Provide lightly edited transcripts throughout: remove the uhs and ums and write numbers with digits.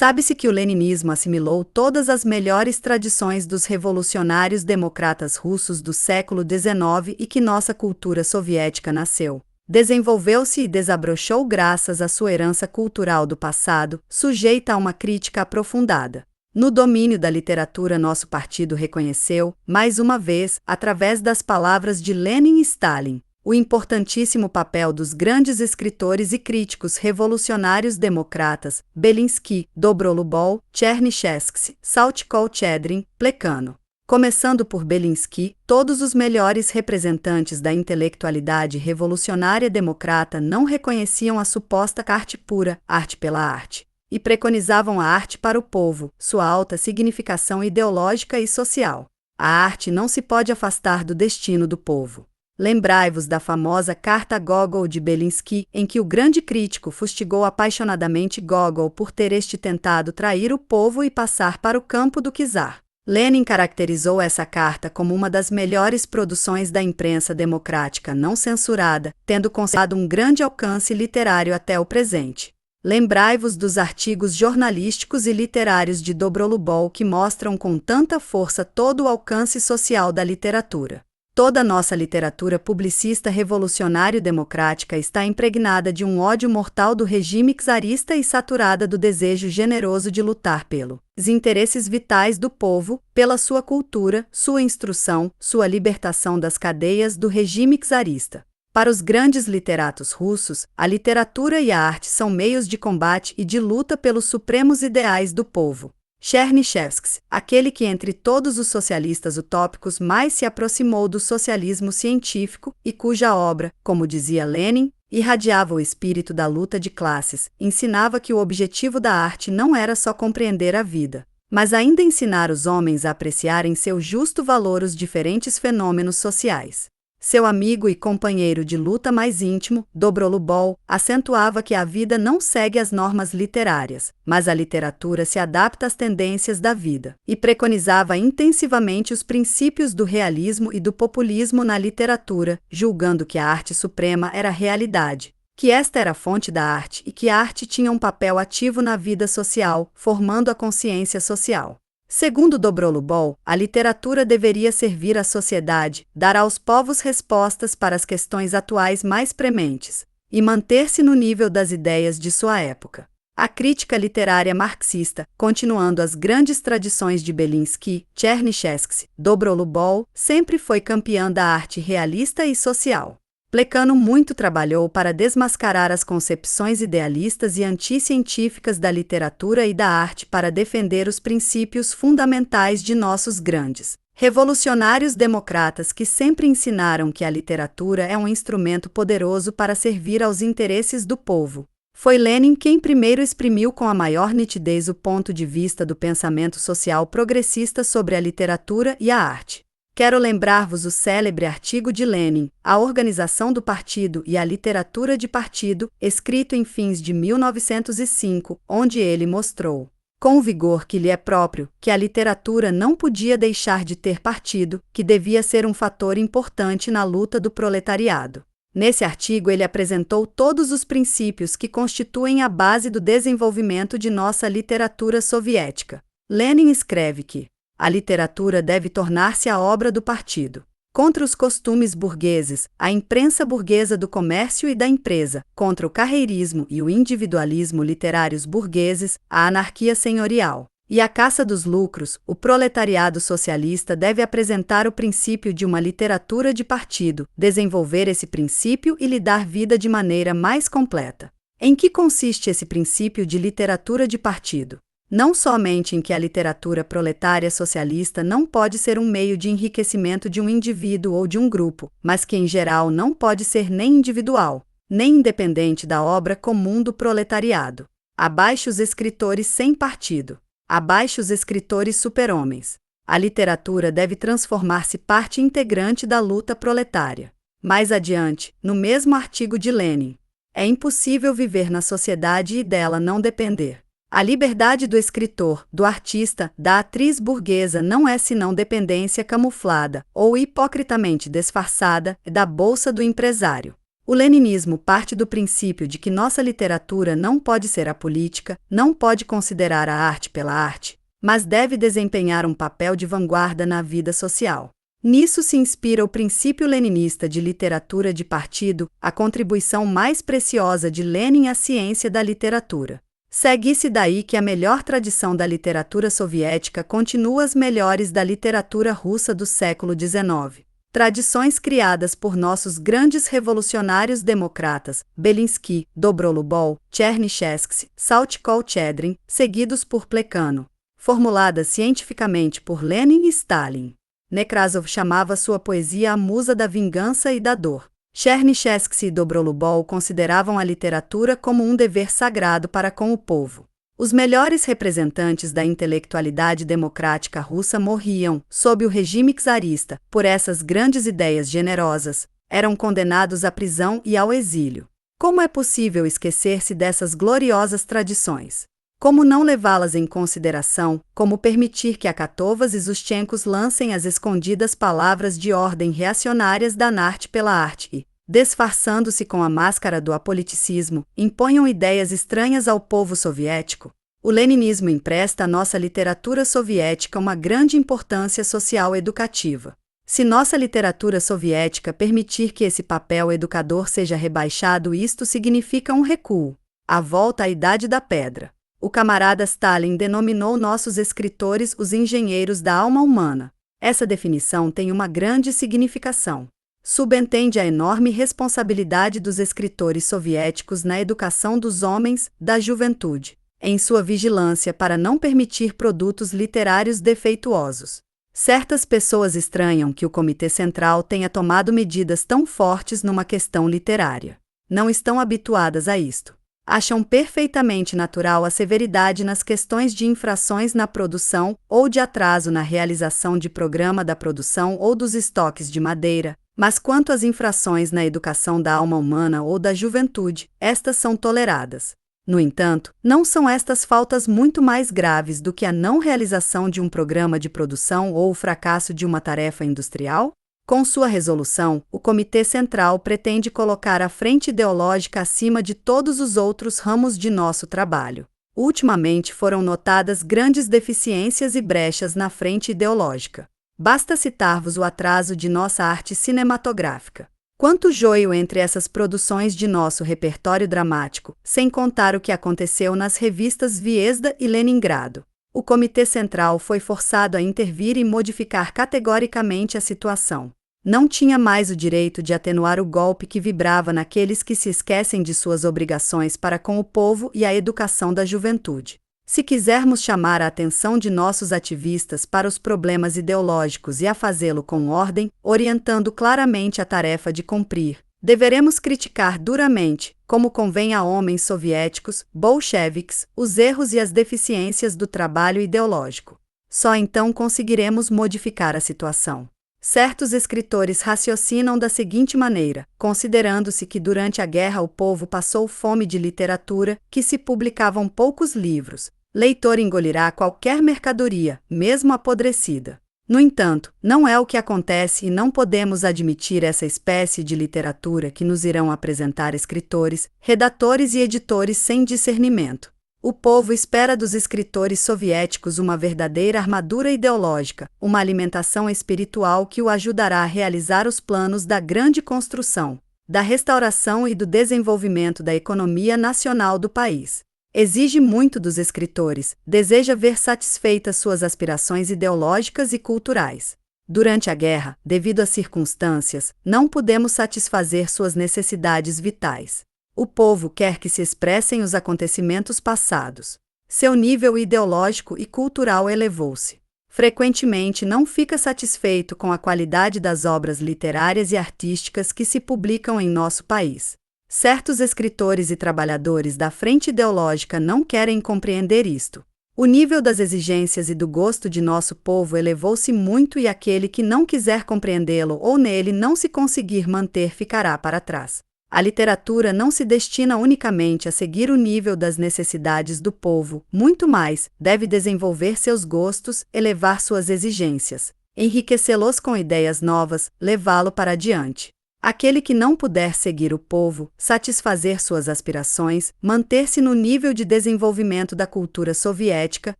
Sabe-se que o leninismo assimilou todas as melhores tradições dos revolucionários democratas russos do século XIX e que nossa cultura soviética nasceu, desenvolveu-se e desabrochou graças à sua herança cultural do passado, sujeita a uma crítica aprofundada. No domínio da literatura, nosso partido reconheceu, mais uma vez, através das palavras de Lenin e Stalin, o importantíssimo papel dos grandes escritores e críticos revolucionários democratas Belinsky, Dobrolubov, Chernyshevsky, Saltykov-Shchedrin, Plekhanov. Começando por Belinsky, todos os melhores representantes da intelectualidade revolucionária democrata não reconheciam a suposta arte pura, arte pela arte, e preconizavam a arte para o povo, sua alta significação ideológica e social. A arte não se pode afastar do destino do povo. Lembrai-vos da famosa carta Gogol de Belinsky, em que o grande crítico fustigou apaixonadamente Gogol por ter este tentado trair o povo e passar para o campo do czar. Lenin caracterizou essa carta como uma das melhores produções da imprensa democrática não censurada, tendo conservado um grande alcance literário até o presente. Lembrai-vos dos artigos jornalísticos e literários de Dobrolubov que mostram com tanta força todo o alcance social da literatura. Toda nossa literatura publicista revolucionário-democrática está impregnada de um ódio mortal do regime czarista e saturada do desejo generoso de lutar pelos interesses vitais do povo, pela sua cultura, sua instrução, sua libertação das cadeias do regime czarista. Para os grandes literatos russos, a literatura e a arte são meios de combate e de luta pelos supremos ideais do povo. Chernyshevsky, aquele que entre todos os socialistas utópicos mais se aproximou do socialismo científico e cuja obra, como dizia Lenin, irradiava o espírito da luta de classes, ensinava que o objetivo da arte não era só compreender a vida, mas ainda ensinar os homens a apreciar em seu justo valor os diferentes fenômenos sociais. Seu amigo e companheiro de luta mais íntimo, Dobrolubov, acentuava que a vida não segue as normas literárias, mas a literatura se adapta às tendências da vida, e preconizava intensivamente os princípios do realismo e do populismo na literatura, julgando que a arte suprema era a realidade, que esta era a fonte da arte e que a arte tinha um papel ativo na vida social, formando a consciência social. Segundo Dobrolubov, a literatura deveria servir à sociedade, dar aos povos respostas para as questões atuais mais prementes, e manter-se no nível das ideias de sua época. A crítica literária marxista, continuando as grandes tradições de Belinsky, Chernyshevsky, Dobrolubov, sempre foi campeã da arte realista e social. Plekhanov muito trabalhou para desmascarar as concepções idealistas e anticientíficas da literatura e da arte para defender os princípios fundamentais de nossos grandes revolucionários democratas que sempre ensinaram que a literatura é um instrumento poderoso para servir aos interesses do povo. Foi Lenin quem primeiro exprimiu com a maior nitidez o ponto de vista do pensamento social progressista sobre a literatura e a arte. Quero lembrar-vos o célebre artigo de Lenin, A Organização do Partido e a Literatura de Partido, escrito em fins de 1905, onde ele mostrou, com o vigor que lhe é próprio, que a literatura não podia deixar de ter partido, que devia ser um fator importante na luta do proletariado. Nesse artigo ele apresentou todos os princípios que constituem a base do desenvolvimento de nossa literatura soviética. Lenin escreve que a literatura deve tornar-se a obra do partido. Contra os costumes burgueses, a imprensa burguesa do comércio e da empresa, contra o carreirismo e o individualismo literários burgueses, a anarquia senhorial e a caça dos lucros, o proletariado socialista deve apresentar o princípio de uma literatura de partido, desenvolver esse princípio e lhe dar vida de maneira mais completa. Em que consiste esse princípio de literatura de partido? Não somente em que a literatura proletária socialista não pode ser um meio de enriquecimento de um indivíduo ou de um grupo, mas que em geral não pode ser nem individual, nem independente da obra comum do proletariado. Abaixo os escritores sem partido. Abaixo os escritores super-homens. A literatura deve transformar-se parte integrante da luta proletária. Mais adiante, no mesmo artigo de Lenin, é impossível viver na sociedade e dela não depender. A liberdade do escritor, do artista, da atriz burguesa não é senão dependência camuflada, ou hipocritamente disfarçada, da bolsa do empresário. O leninismo parte do princípio de que nossa literatura não pode ser apolítica, não pode considerar a arte pela arte, mas deve desempenhar um papel de vanguarda na vida social. Nisso se inspira o princípio leninista de literatura de partido, a contribuição mais preciosa de Lenin à ciência da literatura. Segue-se daí que a melhor tradição da literatura soviética continua as melhores da literatura russa do século XIX. Tradições criadas por nossos grandes revolucionários democratas, Belinsky, Dobrolubov, Chernyshevsky, Saltykov-Shchedrin, seguidos por Plekhanov, formuladas cientificamente por Lenin e Stalin. Nekrasov chamava sua poesia a musa da vingança e da dor. Chernyshevsky e Dobrolubov consideravam a literatura como um dever sagrado para com o povo. Os melhores representantes da intelectualidade democrática russa morriam, sob o regime czarista, por essas grandes ideias generosas, eram condenados à prisão e ao exílio. Como é possível esquecer-se dessas gloriosas tradições? Como não levá-las em consideração, como permitir que Akatovas e Zuschenkos lancem as escondidas palavras de ordem reacionárias da arte pela arte e, disfarçando-se com a máscara do apoliticismo, imponham ideias estranhas ao povo soviético? O leninismo empresta à nossa literatura soviética uma grande importância social educativa. Se nossa literatura soviética permitir que esse papel educador seja rebaixado, isto significa um recuo, a volta à Idade da Pedra. O camarada Stalin denominou nossos escritores os engenheiros da alma humana. Essa definição tem uma grande significação. Subentende a enorme responsabilidade dos escritores soviéticos na educação dos homens, da juventude, em sua vigilância para não permitir produtos literários defeituosos. Certas pessoas estranham que o Comitê Central tenha tomado medidas tão fortes numa questão literária. Não estão habituadas a isto. Acham perfeitamente natural a severidade nas questões de infrações na produção ou de atraso na realização de programa da produção ou dos estoques de madeira, mas quanto às infrações na educação da alma humana ou da juventude, estas são toleradas. No entanto, não são estas faltas muito mais graves do que a não realização de um programa de produção ou o fracasso de uma tarefa industrial? Com sua resolução, o Comitê Central pretende colocar a frente ideológica acima de todos os outros ramos de nosso trabalho. Ultimamente foram notadas grandes deficiências e brechas na frente ideológica. Basta citar-vos o atraso de nossa arte cinematográfica. Quanto joio entre essas produções de nosso repertório dramático, sem contar o que aconteceu nas revistas Viesda e Leningrado. O Comitê Central foi forçado a intervir e modificar categoricamente a situação. Não tinha mais o direito de atenuar o golpe que vibrava naqueles que se esquecem de suas obrigações para com o povo e a educação da juventude. Se quisermos chamar a atenção de nossos ativistas para os problemas ideológicos e a fazê-lo com ordem, orientando claramente a tarefa de cumprir, deveremos criticar duramente, como convém a homens soviéticos, bolcheviques, os erros e as deficiências do trabalho ideológico. Só então conseguiremos modificar a situação. Certos escritores raciocinam da seguinte maneira, considerando-se que durante a guerra o povo passou fome de literatura, que se publicavam poucos livros. Leitor engolirá qualquer mercadoria, mesmo apodrecida. No entanto, não é o que acontece e não podemos admitir essa espécie de literatura que nos irão apresentar escritores, redatores e editores sem discernimento. O povo espera dos escritores soviéticos uma verdadeira armadura ideológica, uma alimentação espiritual que o ajudará a realizar os planos da grande construção, da restauração e do desenvolvimento da economia nacional do país. Exige muito dos escritores, deseja ver satisfeitas suas aspirações ideológicas e culturais. Durante a guerra, devido às circunstâncias, não pudemos satisfazer suas necessidades vitais. O povo quer que se expressem os acontecimentos passados. Seu nível ideológico e cultural elevou-se. Frequentemente não fica satisfeito com a qualidade das obras literárias e artísticas que se publicam em nosso país. Certos escritores e trabalhadores da frente ideológica não querem compreender isto. O nível das exigências e do gosto de nosso povo elevou-se muito e aquele que não quiser compreendê-lo ou nele não se conseguir manter ficará para trás. A literatura não se destina unicamente a seguir o nível das necessidades do povo, muito mais, deve desenvolver seus gostos, elevar suas exigências, enriquecê-los com ideias novas, levá-lo para adiante. Aquele que não puder seguir o povo, satisfazer suas aspirações, manter-se no nível de desenvolvimento da cultura soviética,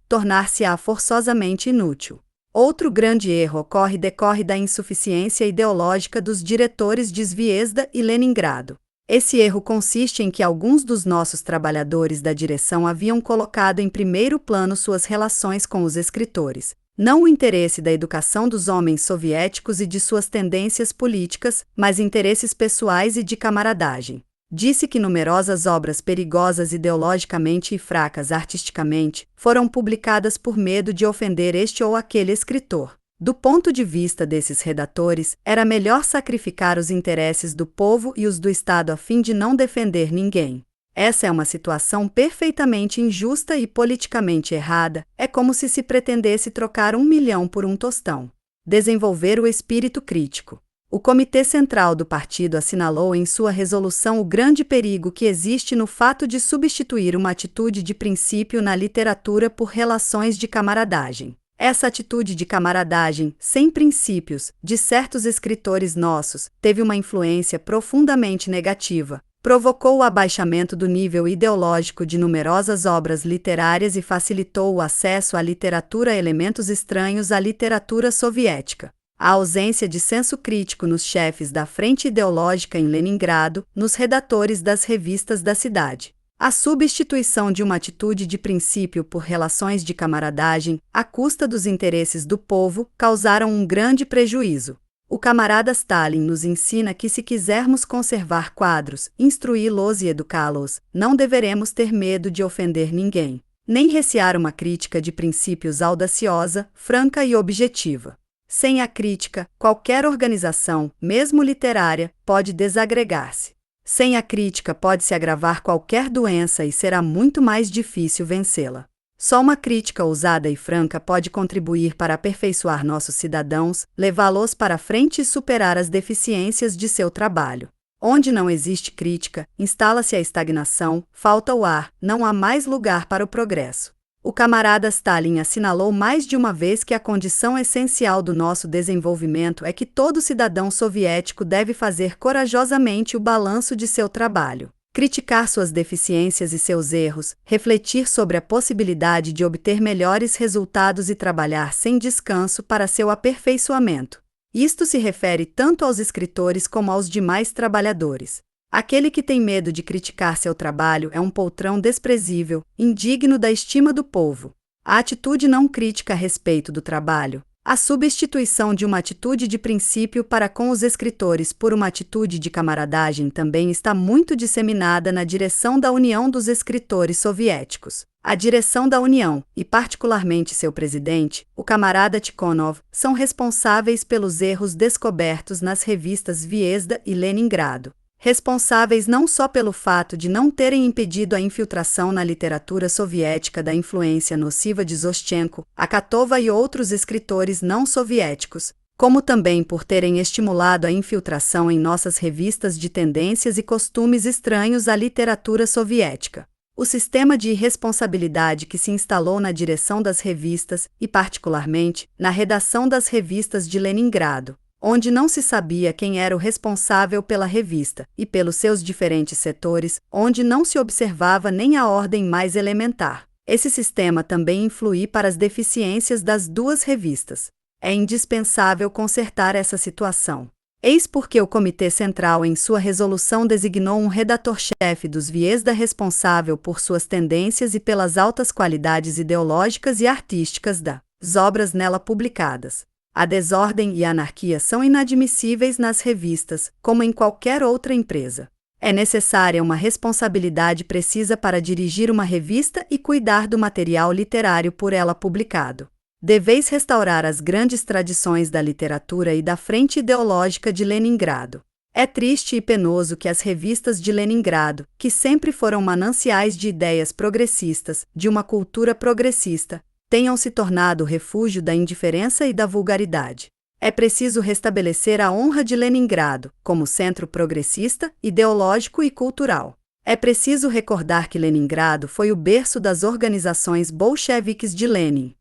tornar-se-á forçosamente inútil. Outro grande erro decorre da insuficiência ideológica dos diretores de Zvezda e Leningrado. Esse erro consiste em que alguns dos nossos trabalhadores da direção haviam colocado em primeiro plano suas relações com os escritores, não o interesse da educação dos homens soviéticos e de suas tendências políticas, mas interesses pessoais e de camaradagem. Disse que numerosas obras perigosas ideologicamente e fracas artisticamente foram publicadas por medo de ofender este ou aquele escritor. Do ponto de vista desses redatores, era melhor sacrificar os interesses do povo e os do Estado a fim de não defender ninguém. Essa é uma situação perfeitamente injusta e politicamente errada, é como se pretendesse trocar 1 milhão por um tostão. Desenvolver o espírito crítico. O Comitê Central do Partido assinalou em sua resolução o grande perigo que existe no fato de substituir uma atitude de princípio na literatura por relações de camaradagem. Essa atitude de camaradagem, sem princípios, de certos escritores nossos, teve uma influência profundamente negativa. Provocou o abaixamento do nível ideológico de numerosas obras literárias e facilitou o acesso à literatura a elementos estranhos à literatura soviética. A ausência de senso crítico nos chefes da frente ideológica em Leningrado, nos redatores das revistas da cidade. A substituição de uma atitude de princípio por relações de camaradagem, à custa dos interesses do povo, causaram um grande prejuízo. O camarada Stalin nos ensina que se quisermos conservar quadros, instruí-los e educá-los, não deveremos ter medo de ofender ninguém, nem recear uma crítica de princípios audaciosa, franca e objetiva. Sem a crítica, qualquer organização, mesmo literária, pode desagregar-se. Sem a crítica pode-se agravar qualquer doença e será muito mais difícil vencê-la. Só uma crítica ousada e franca pode contribuir para aperfeiçoar nossos cidadãos, levá-los para frente e superar as deficiências de seu trabalho. Onde não existe crítica, instala-se a estagnação, falta o ar, não há mais lugar para o progresso. O camarada Stalin assinalou mais de uma vez que a condição essencial do nosso desenvolvimento é que todo cidadão soviético deve fazer corajosamente o balanço de seu trabalho, criticar suas deficiências e seus erros, refletir sobre a possibilidade de obter melhores resultados e trabalhar sem descanso para seu aperfeiçoamento. Isto se refere tanto aos escritores como aos demais trabalhadores. Aquele que tem medo de criticar seu trabalho é um poltrão desprezível, indigno da estima do povo. A atitude não crítica a respeito do trabalho, a substituição de uma atitude de princípio para com os escritores por uma atitude de camaradagem também está muito disseminada na direção da União dos Escritores Soviéticos. A direção da União, e particularmente seu presidente, o camarada Tikhonov, são responsáveis pelos erros descobertos nas revistas Zvezda e Leningrado. Responsáveis não só pelo fato de não terem impedido a infiltração na literatura soviética da influência nociva de Zhoschenko, Akhatova e outros escritores não soviéticos, como também por terem estimulado a infiltração em nossas revistas de tendências e costumes estranhos à literatura soviética. O sistema de irresponsabilidade que se instalou na direção das revistas, e particularmente, na redação das revistas de Leningrado, onde não se sabia quem era o responsável pela revista, e pelos seus diferentes setores, onde não se observava nem a ordem mais elementar. Esse sistema também influi para as deficiências das duas revistas. É indispensável consertar essa situação. Eis porque o Comitê Central em sua resolução designou um redator-chefe dos Zvezda responsável por suas tendências e pelas altas qualidades ideológicas e artísticas das obras nela publicadas. A desordem e a anarquia são inadmissíveis nas revistas, como em qualquer outra empresa. É necessária uma responsabilidade precisa para dirigir uma revista e cuidar do material literário por ela publicado. Deveis restaurar as grandes tradições da literatura e da frente ideológica de Leningrado. É triste e penoso que as revistas de Leningrado, que sempre foram mananciais de ideias progressistas, de uma cultura progressista, tenham se tornado o refúgio da indiferença e da vulgaridade. É preciso restabelecer a honra de Leningrado, como centro progressista, ideológico e cultural. É preciso recordar que Leningrado foi o berço das organizações bolcheviques de Lenin.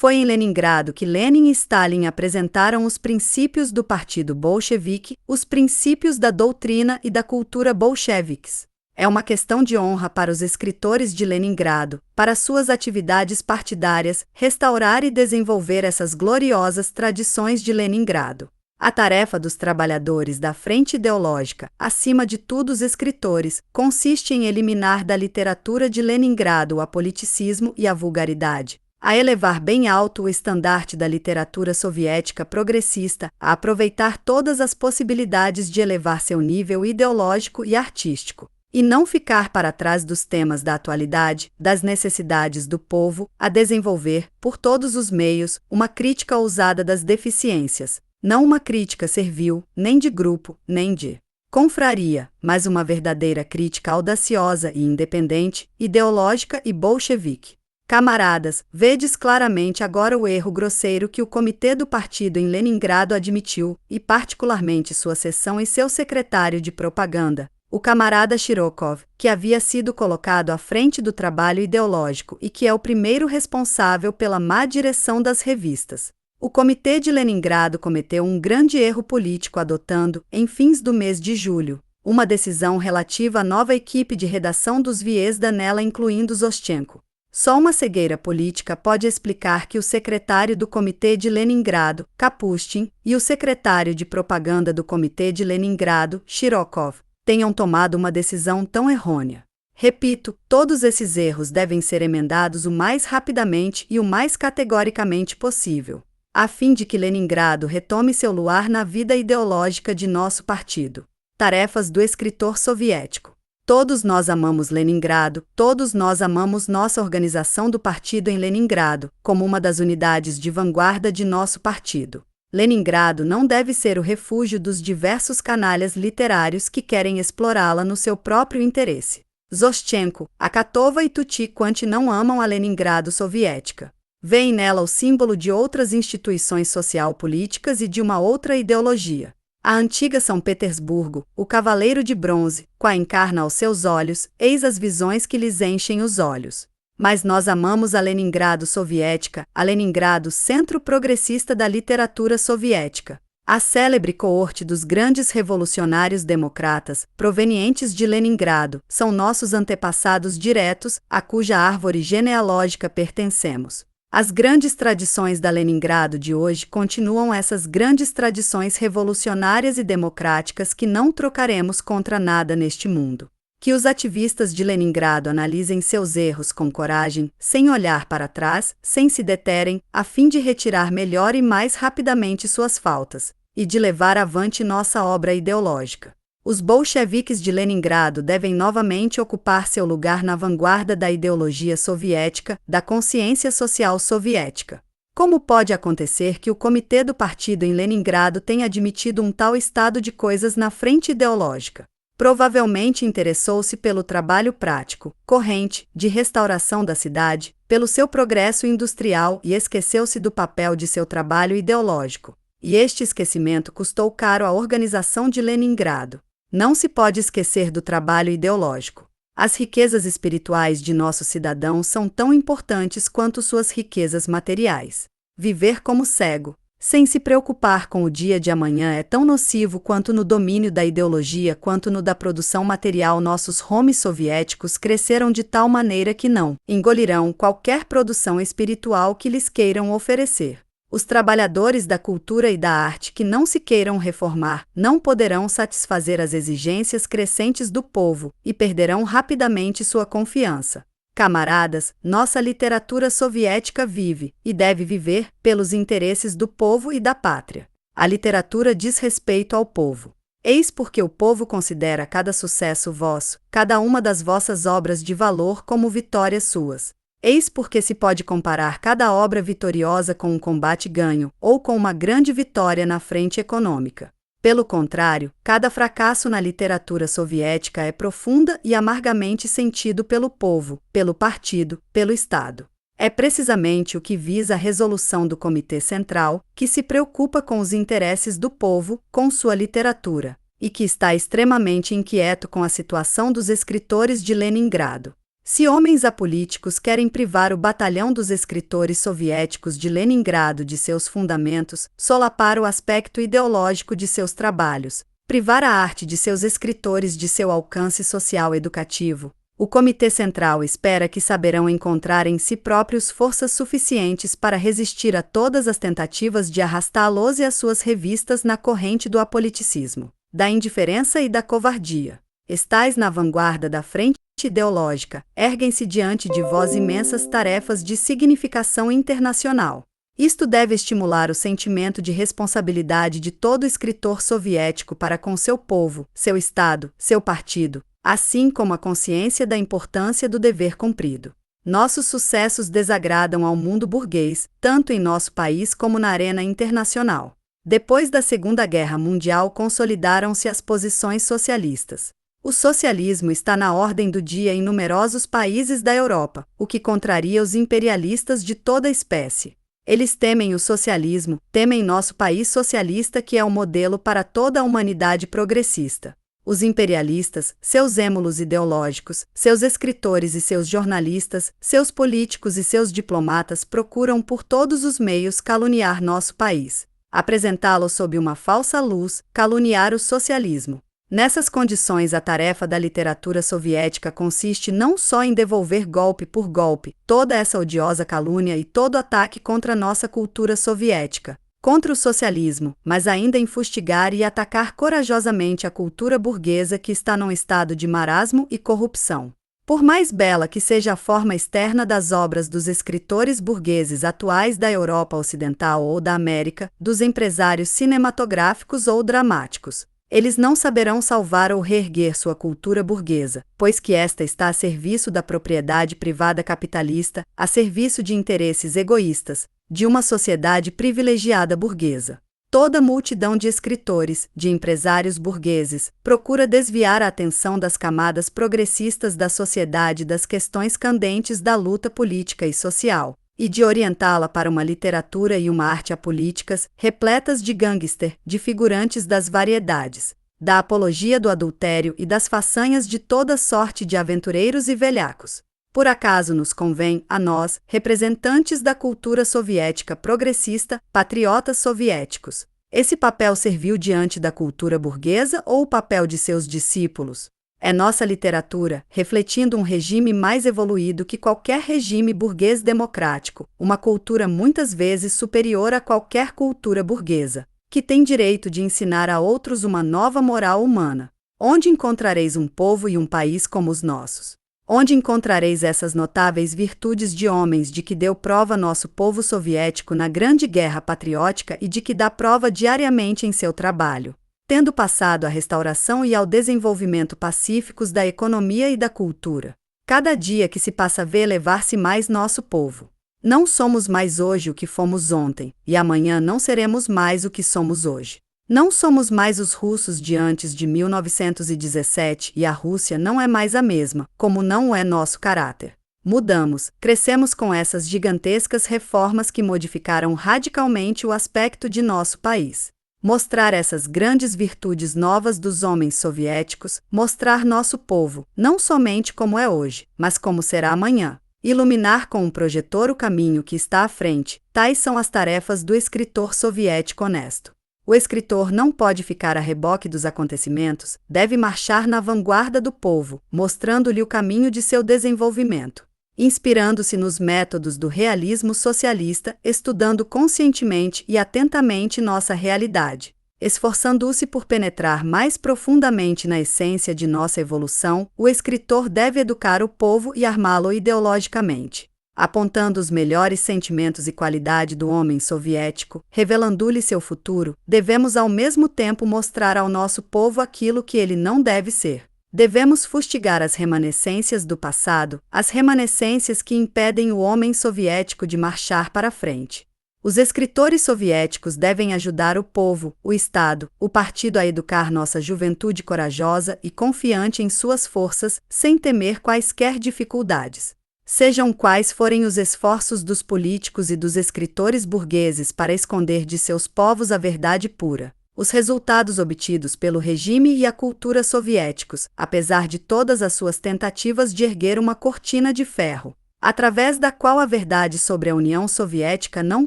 Foi em Leningrado que Lenin e Stalin apresentaram os princípios do Partido Bolchevique, os princípios da doutrina e da cultura bolcheviques. É uma questão de honra para os escritores de Leningrado, para suas atividades partidárias, restaurar e desenvolver essas gloriosas tradições de Leningrado. A tarefa dos trabalhadores da Frente Ideológica, acima de tudo os escritores, consiste em eliminar da literatura de Leningrado o apoliticismo e a vulgaridade, a elevar bem alto o estandarte da literatura soviética progressista, a aproveitar todas as possibilidades de elevar seu nível ideológico e artístico, e não ficar para trás dos temas da atualidade, das necessidades do povo, a desenvolver, por todos os meios, uma crítica ousada das deficiências, não uma crítica servil, nem de grupo, nem de confraria, mas uma verdadeira crítica audaciosa e independente, ideológica e bolchevique. Camaradas, vedes claramente agora o erro grosseiro que o comitê do partido em Leningrado admitiu, e particularmente sua seção e seu secretário de propaganda, o camarada Shirokov, que havia sido colocado à frente do trabalho ideológico e que é o primeiro responsável pela má direção das revistas. O Comitê de Leningrado cometeu um grande erro político adotando, em fins do mês de julho, uma decisão relativa à nova equipe de redação dos Viesda nela incluindo Zostchenko. Só uma cegueira política pode explicar que o secretário do Comitê de Leningrado, Kapustin, e o secretário de propaganda do Comitê de Leningrado, Shirokov, tenham tomado uma decisão tão errônea. Repito, todos esses erros devem ser emendados o mais rapidamente e o mais categoricamente possível, a fim de que Leningrado retome seu lugar na vida ideológica de nosso partido. Tarefas do escritor soviético. Todos nós amamos Leningrado, todos nós amamos nossa organização do partido em Leningrado, como uma das unidades de vanguarda de nosso partido. Leningrado não deve ser o refúgio dos diversos canalhas literários que querem explorá-la no seu próprio interesse. Zostchenko, Akatova e Tuti-Quanti não amam a Leningrado soviética. Veem nela o símbolo de outras instituições social-políticas e de uma outra ideologia. A antiga São Petersburgo, o cavaleiro de bronze, qua encarna aos seus olhos, eis as visões que lhes enchem os olhos. Mas nós amamos a Leningrado soviética, a Leningrado centro progressista da literatura soviética. A célebre coorte dos grandes revolucionários democratas, provenientes de Leningrado, são nossos antepassados diretos, a cuja árvore genealógica pertencemos. As grandes tradições da Leningrado de hoje continuam essas grandes tradições revolucionárias e democráticas que não trocaremos contra nada neste mundo. Que os ativistas de Leningrado analisem seus erros com coragem, sem olhar para trás, sem se deterem, a fim de retirar melhor e mais rapidamente suas faltas, e de levar avante nossa obra ideológica. Os bolcheviques de Leningrado devem novamente ocupar seu lugar na vanguarda da ideologia soviética, da consciência social soviética. Como pode acontecer que o comitê do partido em Leningrado tenha admitido um tal estado de coisas na frente ideológica? Provavelmente interessou-se pelo trabalho prático, corrente, de restauração da cidade, pelo seu progresso industrial e esqueceu-se do papel de seu trabalho ideológico. E este esquecimento custou caro à organização de Leningrado. Não se pode esquecer do trabalho ideológico. As riquezas espirituais de nossos cidadãos são tão importantes quanto suas riquezas materiais. Viver como cego, sem se preocupar com o dia de amanhã é tão nocivo quanto no domínio da ideologia quanto no da produção material. Nossos homes soviéticos cresceram de tal maneira que não engolirão qualquer produção espiritual que lhes queiram oferecer. Os trabalhadores da cultura e da arte que não se queiram reformar não poderão satisfazer as exigências crescentes do povo e perderão rapidamente sua confiança. Camaradas, nossa literatura soviética vive, e deve viver, pelos interesses do povo e da pátria. A literatura diz respeito ao povo. Eis porque o povo considera cada sucesso vosso, cada uma das vossas obras de valor como vitórias suas. Eis porque se pode comparar cada obra vitoriosa com um combate ganho, ou com uma grande vitória na frente econômica. Pelo contrário, cada fracasso na literatura soviética é profunda e amargamente sentido pelo povo, pelo partido, pelo Estado. É precisamente o que visa a resolução do Comitê Central, que se preocupa com os interesses do povo, com sua literatura, e que está extremamente inquieto com a situação dos escritores de Leningrado. Se homens apolíticos querem privar o batalhão dos escritores soviéticos de Leningrado de seus fundamentos, solapar o aspecto ideológico de seus trabalhos, privar a arte de seus escritores de seu alcance social educativo, o Comitê Central espera que saberão encontrar em si próprios forças suficientes para resistir a todas as tentativas de arrastá-los e as suas revistas na corrente do apoliticismo, da indiferença e da covardia. Estais na vanguarda da frente ideológica, erguem-se diante de vós imensas tarefas de significação internacional. Isto deve estimular o sentimento de responsabilidade de todo escritor soviético para com seu povo, seu Estado, seu partido, assim como a consciência da importância do dever cumprido. Nossos sucessos desagradam ao mundo burguês, tanto em nosso país como na arena internacional. Depois da Segunda Guerra Mundial consolidaram-se as posições socialistas. O socialismo está na ordem do dia em numerosos países da Europa, o que contraria os imperialistas de toda espécie. Eles temem o socialismo, temem nosso país socialista que é o modelo para toda a humanidade progressista. Os imperialistas, seus émulos ideológicos, seus escritores e seus jornalistas, seus políticos e seus diplomatas procuram por todos os meios caluniar nosso país, apresentá-lo sob uma falsa luz, caluniar o socialismo. Nessas condições, a tarefa da literatura soviética consiste não só em devolver golpe por golpe toda essa odiosa calúnia e todo ataque contra nossa cultura soviética, contra o socialismo, mas ainda em fustigar e atacar corajosamente a cultura burguesa que está num estado de marasmo e corrupção. Por mais bela que seja a forma externa das obras dos escritores burgueses atuais da Europa Ocidental ou da América, dos empresários cinematográficos ou dramáticos, eles não saberão salvar ou reerguer sua cultura burguesa, pois que esta está a serviço da propriedade privada capitalista, a serviço de interesses egoístas, de uma sociedade privilegiada burguesa. Toda multidão de escritores, de empresários burgueses, procura desviar a atenção das camadas progressistas da sociedade das questões candentes da luta política e social, e de orientá-la para uma literatura e uma arte apolíticas, repletas de gangster, de figurantes das variedades, da apologia do adultério e das façanhas de toda sorte de aventureiros e velhacos. Por acaso nos convém, a nós, representantes da cultura soviética progressista, patriotas soviéticos, esse papel serviu diante da cultura burguesa ou o papel de seus discípulos? É nossa literatura, refletindo um regime mais evoluído que qualquer regime burguês democrático, uma cultura muitas vezes superior a qualquer cultura burguesa, que tem direito de ensinar a outros uma nova moral humana. Onde encontrareis um povo e um país como os nossos? Onde encontrareis essas notáveis virtudes de homens de que deu prova nosso povo soviético na Grande Guerra Patriótica e de que dá prova diariamente em seu trabalho, tendo passado à restauração e ao desenvolvimento pacíficos da economia e da cultura? Cada dia que se passa vê elevar-se mais nosso povo. Não somos mais hoje o que fomos ontem, e amanhã não seremos mais o que somos hoje. Não somos mais os russos de antes de 1917 e a Rússia não é mais a mesma, como não é nosso caráter. Mudamos, crescemos com essas gigantescas reformas que modificaram radicalmente o aspecto de nosso país. Mostrar essas grandes virtudes novas dos homens soviéticos, mostrar nosso povo, não somente como é hoje, mas como será amanhã. Iluminar com um projetor o caminho que está à frente, tais são as tarefas do escritor soviético honesto. O escritor não pode ficar a reboque dos acontecimentos, deve marchar na vanguarda do povo, mostrando-lhe o caminho de seu desenvolvimento. Inspirando-se nos métodos do realismo socialista, estudando conscientemente e atentamente nossa realidade, esforçando-se por penetrar mais profundamente na essência de nossa evolução, o escritor deve educar o povo e armá-lo ideologicamente, apontando os melhores sentimentos e qualidade do homem soviético, revelando-lhe seu futuro. Devemos ao mesmo tempo mostrar ao nosso povo aquilo que ele não deve ser. Devemos fustigar as remanescências do passado, as remanescências que impedem o homem soviético de marchar para frente. Os escritores soviéticos devem ajudar o povo, o Estado, o partido a educar nossa juventude corajosa e confiante em suas forças, sem temer quaisquer dificuldades. Sejam quais forem os esforços dos políticos e dos escritores burgueses para esconder de seus povos a verdade pura, Os resultados obtidos pelo regime e a cultura soviéticos, apesar de todas as suas tentativas de erguer uma cortina de ferro, através da qual a verdade sobre a União Soviética não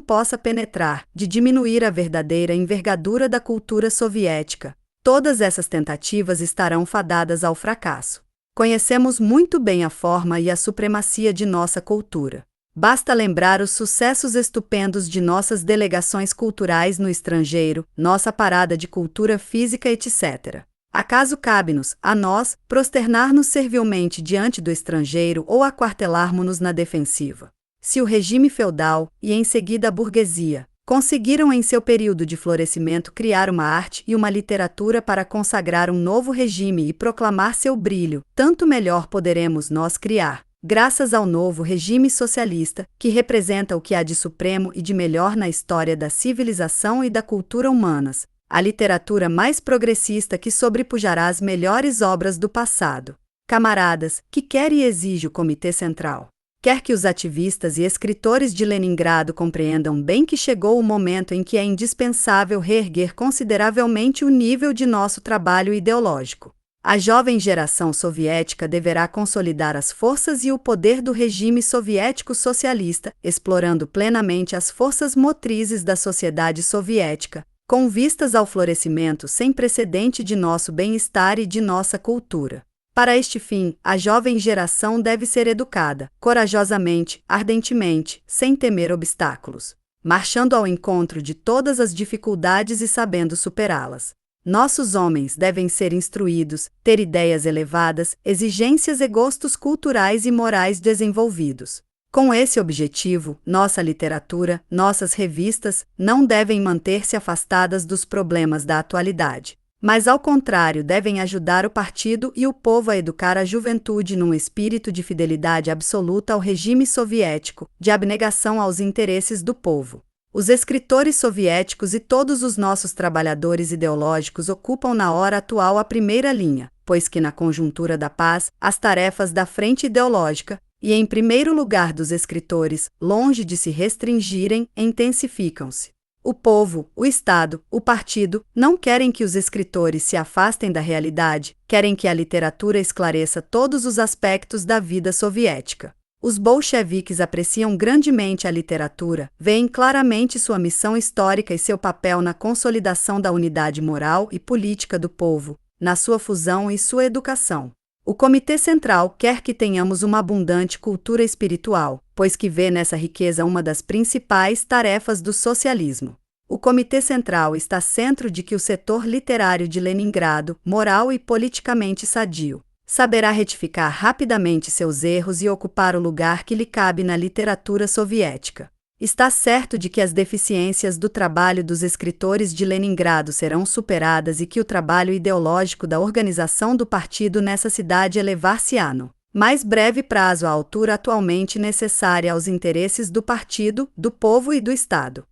possa penetrar, de diminuir a verdadeira envergadura da cultura soviética, todas essas tentativas estarão fadadas ao fracasso. Conhecemos muito bem a forma e a supremacia de nossa cultura. Basta lembrar os sucessos estupendos de nossas delegações culturais no estrangeiro, nossa parada de cultura física, etc. Acaso cabe-nos, a nós, prosternar-nos servilmente diante do estrangeiro ou aquartelarmo-nos na defensiva? Se o regime feudal, e em seguida a burguesia, conseguiram em seu período de florescimento criar uma arte e uma literatura para consagrar um novo regime e proclamar seu brilho, tanto melhor poderemos nós criar, graças ao novo regime socialista, que representa o que há de supremo e de melhor na história da civilização e da cultura humanas, a literatura mais progressista que sobrepujará as melhores obras do passado. Camaradas, que quer e exige o Comitê Central? Quer que os ativistas e escritores de Leningrado compreendam bem que chegou o momento em que é indispensável reerguer consideravelmente o nível de nosso trabalho ideológico. A jovem geração soviética deverá consolidar as forças e o poder do regime soviético socialista, explorando plenamente as forças motrizes da sociedade soviética, com vistas ao florescimento sem precedente de nosso bem-estar e de nossa cultura. Para este fim, a jovem geração deve ser educada, corajosamente, ardentemente, sem temer obstáculos, marchando ao encontro de todas as dificuldades e sabendo superá-las. Nossos homens devem ser instruídos, ter ideias elevadas, exigências e gostos culturais e morais desenvolvidos. Com esse objetivo, nossa literatura, nossas revistas, não devem manter-se afastadas dos problemas da atualidade, mas ao contrário devem ajudar o partido e o povo a educar a juventude num espírito de fidelidade absoluta ao regime soviético, de abnegação aos interesses do povo. Os escritores soviéticos e todos os nossos trabalhadores ideológicos ocupam na hora atual a primeira linha, pois que na conjuntura da paz, as tarefas da frente ideológica, e em primeiro lugar dos escritores, longe de se restringirem, intensificam-se. O povo, o Estado, o partido, não querem que os escritores se afastem da realidade, querem que a literatura esclareça todos os aspectos da vida soviética. Os bolcheviques apreciam grandemente a literatura, veem claramente sua missão histórica e seu papel na consolidação da unidade moral e política do povo, na sua fusão e sua educação. O Comitê Central quer que tenhamos uma abundante cultura espiritual, pois que vê nessa riqueza uma das principais tarefas do socialismo. O Comitê Central está centro de que o setor literário de Leningrado, moral e politicamente sadio, saberá retificar rapidamente seus erros e ocupar o lugar que lhe cabe na literatura soviética. Está certo de que as deficiências do trabalho dos escritores de Leningrado serão superadas e que o trabalho ideológico da organização do partido nessa cidade elevar-se-á no mais breve prazo à altura atualmente necessária aos interesses do partido, do povo e do Estado.